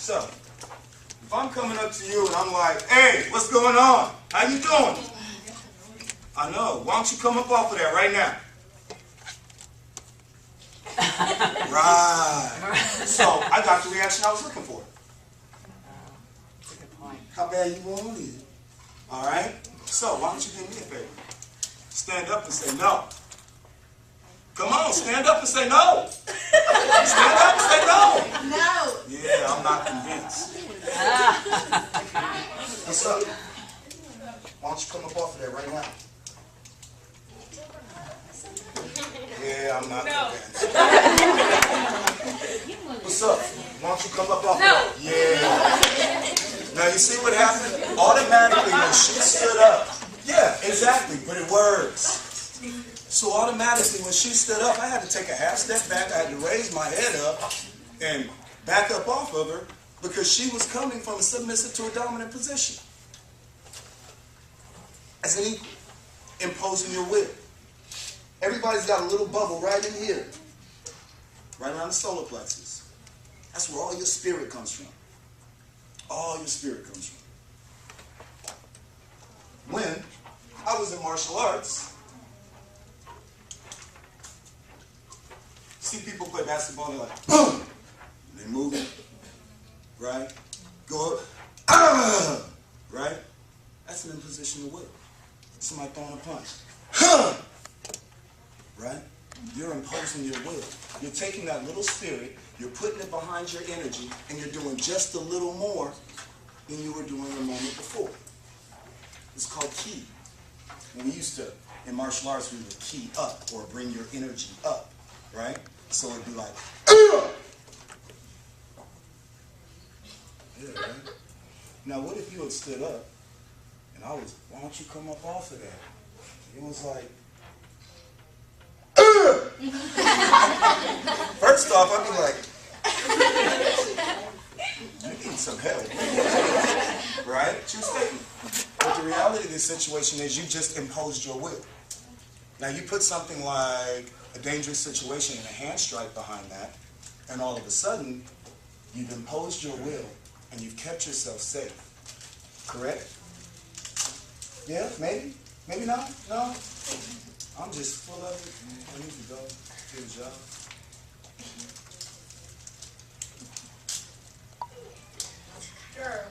So, if I'm coming up to you and I'm like, hey, what's going on? How you doing? I know. Why don't you come up off of that right now? Right. So, I got the reaction I was looking for. That's a good point. How bad you want it? All right? So, why don't you do me a favor? Stand up and say no. Come on, stand up and say no. Stand up and say no. No. Yeah, I'm not convinced. What's up? Why don't you come up off of that right now? Yeah, I'm not convinced. What's up? Why don't you come up off of that? Yeah. Now you see what happened? Automatically when she stood up. Yeah, exactly, but it works. So automatically when she stood up, I had to take a half step back. I had to raise my head up and back up off of her because she was coming from a submissive to a dominant position. As an equal, imposing your will. Everybody's got a little bubble right in here, right around the solar plexus. That's where all your spirit comes from. All your spirit comes from. When I was in martial arts, see people play basketball, they're like, boom! They move it, right? Go up, right? That's an imposition of will. Somebody throwing a punch, right? You're imposing your will. You're taking that little spirit, you're putting it behind your energy, and you're doing just a little more than you were doing a moment before. It's called ki. And we used to, in martial arts, we would ki up, or bring your energy up, right? So it'd be like, yeah, right? Now, what if you had stood up, and I was, why don't you come up off of that? It was like, first off, I'd be like, you need some help, right? True statement. But the reality of this situation is you just imposed your will. Now, you put something like a dangerous situation and a hand strike behind that, and all of a sudden, you've imposed your will and you've kept yourself safe. Correct? Yeah? Maybe? Maybe not? No? I'm just full of it. I need to go do a job. Sure.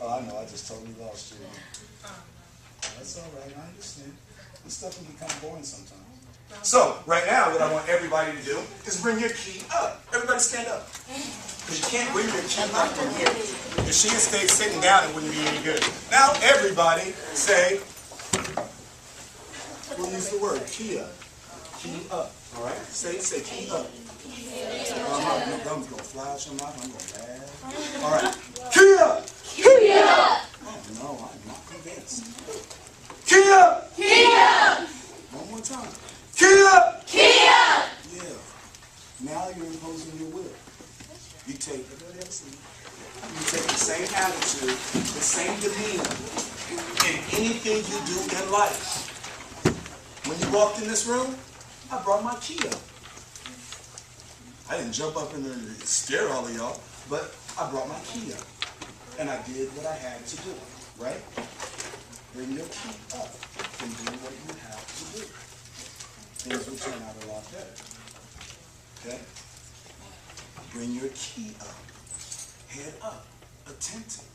Oh, I know. I just totally lost you. That's all right. I understand. This stuff can be kind of boring sometimes. So, right now, what I want everybody to do is bring your ki up. Everybody stand up. Because you can't bring your ki up from here. If she had stayed sitting down, it wouldn't be any good. Now, everybody say, we'll use the word ki up. Ki up. All right? Say ki up. My gums going to fly out your mouth. I'm going to laugh. All right. Ki up. Ki up. Oh, no, I'm not convinced. Ki up. Ki up. One more time. Ki up! Ki up! Yeah. Now you're imposing your will. You take the same attitude, the same demeanor in anything you do in life. When you walked in this room, I brought my ki up. I didn't jump up in there and stare at all of y'all, but I brought my ki up. And I did what I had to do, right? Bring your ki up and do what you have to do. Things will turn out a lot better. Okay? Bring your ki up. Head up. Attentive.